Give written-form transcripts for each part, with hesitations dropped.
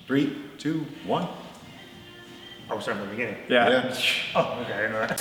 3, 2, 1. Oh, we're starting from the beginning. Yeah. Oh, okay, I didn't know that.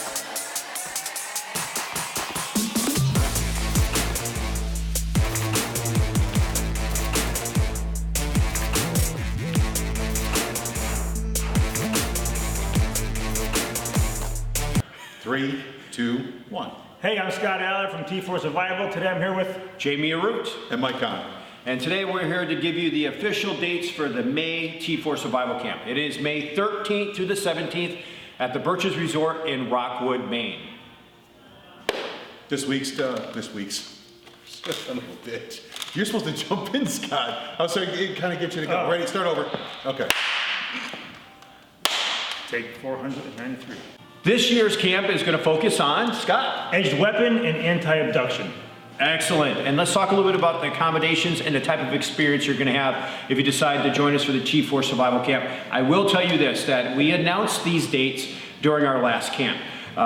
Three, two, one. Hey, I'm Scott Aller from T4 Survival. Today I'm here with Jamie Arute. And Mike Kahn. And today we're here to give you the official dates for the May T4 Survival Camp. It is May 13th through the 17th at the Birches Resort in Rockwood, Maine. This week's, son of a bitch. You're supposed to jump in, Scott. I was sorry, it kind of get you to go. Ready, start over. Okay. take 493. This year's camp is going to focus on, Scott. Edged weapon and anti-abduction. Excellent. And let's talk a little bit about the accommodations and the type of experience you're going to have if you decide to join us for the T4 Survival Camp. I will tell you this, that we announced these dates during our last camp.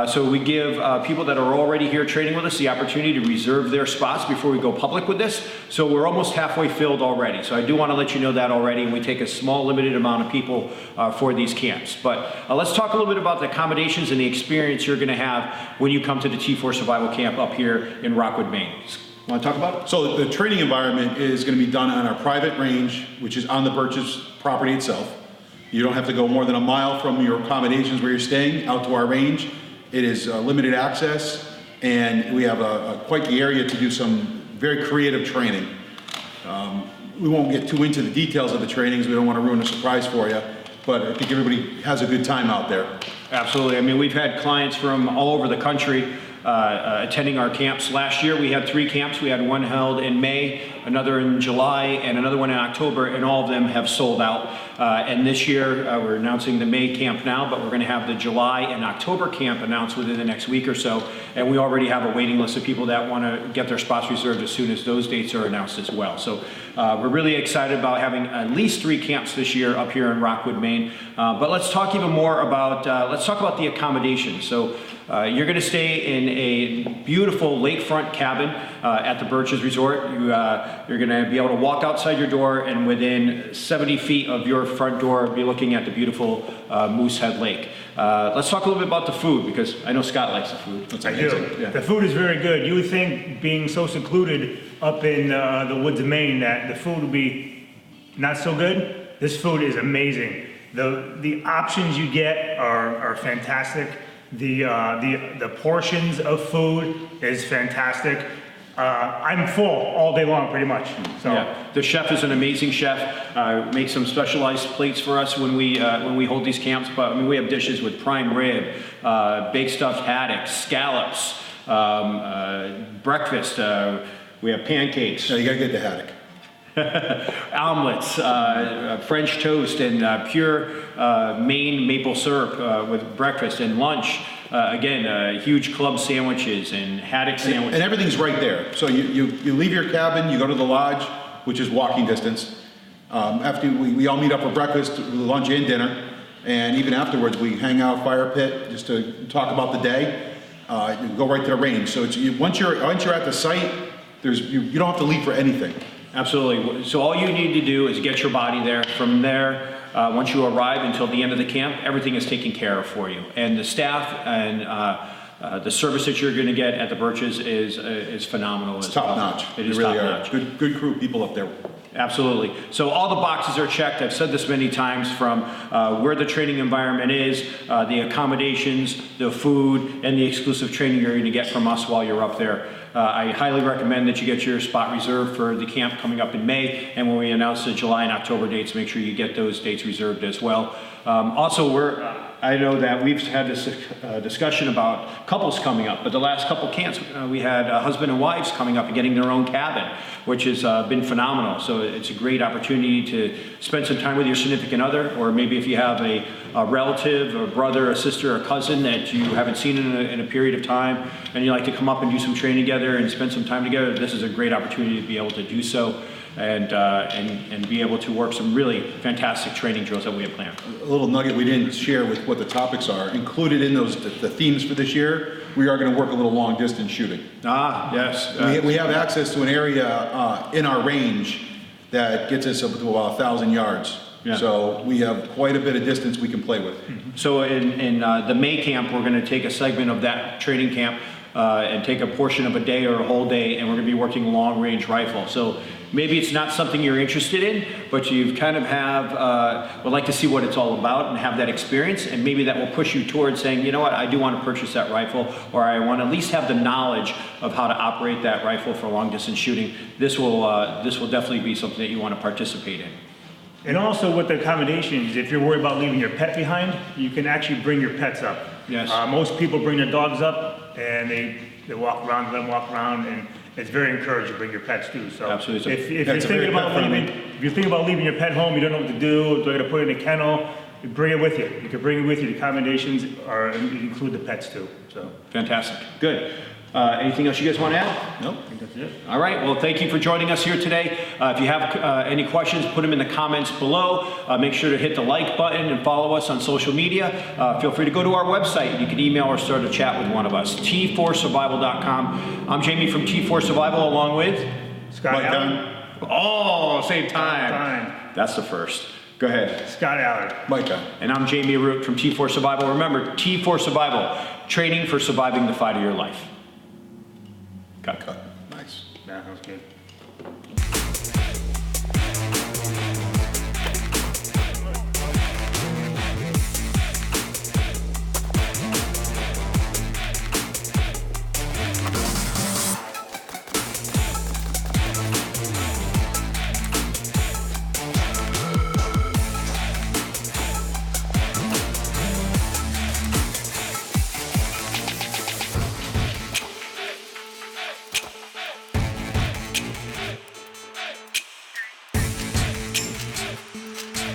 So we give people that are already here training with us the opportunity to reserve their spots before we go public with this. So we're almost halfway filled already. So I do want to let you know that already, and we take a small limited amount of people for these camps. But let's talk a little bit about the accommodations and the experience you're going to have when you come to the T4 Survival Camp up here in Rockwood, Maine. Want to talk about it? So the training environment is going to be done on our private range, which is on the Birches property itself. You don't have to go more than a mile from your accommodations where you're staying out to our range. It is limited access, and we have quite the area to do some very creative training. We won't get too into the details of the trainings. We don't want to ruin the surprise for you, but I think everybody has a good time out there. Absolutely. I mean, we've had clients from all over the country attending our camps. Last year we had 3 camps. We had one held in May, another in July, and another one in October, and all of them have sold out. And this year we're announcing the May camp now, but we're going to have the July and October camp announced within the next week or so. And we already have a waiting list of people that want to get their spots reserved as soon as those dates are announced as well. So we're really excited about having at least 3 camps this year up here in Rockwood, Maine. But let's talk even more about, let's talk about the accommodations. So you're going to stay in a beautiful lakefront cabin at the Birches Resort. You're going to be able to walk outside your door, and within 70 feet of your front door, be looking at the beautiful Moosehead Lake. Let's talk a little bit about the food, because I know Scott likes the food. I do. Yeah. The food is very good. You would think, being so secluded up in the woods of Maine, that the food would be not so good. This food is amazing. The options you get are fantastic. The portions of food is fantastic. I'm full all day long, pretty much. So yeah. The chef is an amazing chef. Makes some specialized plates for us when we hold these camps. But I mean, we have dishes with prime rib, baked stuffed haddocks, scallops, breakfast. We have pancakes. No, you gotta get the haddock. Omelets, French toast, and pure Maine maple syrup with breakfast and lunch. Again, huge club sandwiches and haddock sandwiches. And everything's right there. So you leave your cabin, you go to the lodge, which is walking distance. After we all meet up for breakfast, lunch, and dinner. And even afterwards, we hang out fire pit just to talk about the day. You go right to the range. So once you're at the site, you don't have to leave for anything. Absolutely. So all you need to do is get your body there. From there, once you arrive until the end of the camp, everything is taken care of for you. And the staff and the service that you're going to get at the Birches is phenomenal. It's top notch. It is really top notch. Good crew people up there. Absolutely. So all the boxes are checked. I've said this many times, from where the training environment is, the accommodations, the food, and the exclusive training you're going to get from us while you're up there. I highly recommend that you get your spot reserved for the camp coming up in May, and when we announce the July and October dates, make sure you get those dates reserved as well. Also, I know that we've had this discussion about couples coming up, but the last couple camps, we had husband and wives coming up and getting their own cabin, which has been phenomenal. So it's a great opportunity to spend some time with your significant other, or maybe if you have a relative, a brother, a sister, a cousin that you haven't seen in a period of time, and you like to come up and do some training together and spend some time together, this is a great opportunity to be able to do so. And be able to work some really fantastic training drills that we have planned. A little nugget we didn't share with what the topics are. Included in those, the themes for this year, we are going to work a little long distance shooting. Ah, yes. We have access to an area in our range that gets us up to about 1,000 yards. Yeah. So we have quite a bit of distance we can play with. So in the May camp, we're going to take a segment of that training camp and take a portion of a day or a whole day, and we're going to be working long range rifle. So maybe it's not something you're interested in, but you kind of would like to see what it's all about and have that experience, and maybe that will push you towards saying, you know what, I do want to purchase that rifle, or I want to at least have the knowledge of how to operate that rifle for long distance shooting. This will definitely be something that you want to participate in. And also with the accommodations, if you're worried about leaving your pet behind, you can actually bring your pets up. Yes. Most people bring their dogs up and they walk around, let them walk around, and it's very encouraged to bring your pets too. So Absolutely. if Yeah, you're it's a thinking very about pet-friendly. leaving your pet home, you don't know what to do, do I gotta put it in a kennel, you bring it with you. You can bring it with you. The accommodations include the pets too. So Fantastic. Good. Anything else you guys want to add? Nope. I think that's it. All right, well, thank you for joining us here today. If you have any questions, put them in the comments below. Make sure to hit the like button and follow us on social media. Feel free to go to our website. You can email or start a chat with one of us, t4survival.com. I'm Jamie from T4 Survival, along with... Scott Mike Allen. Dunn. Oh, same time. Time. That's the first. Go ahead. Scott Allen. Mike Dunn. And I'm Jamie Root from T4 Survival. Remember, T4 Survival, training for surviving the fight of your life. Cut. Nice. That was good.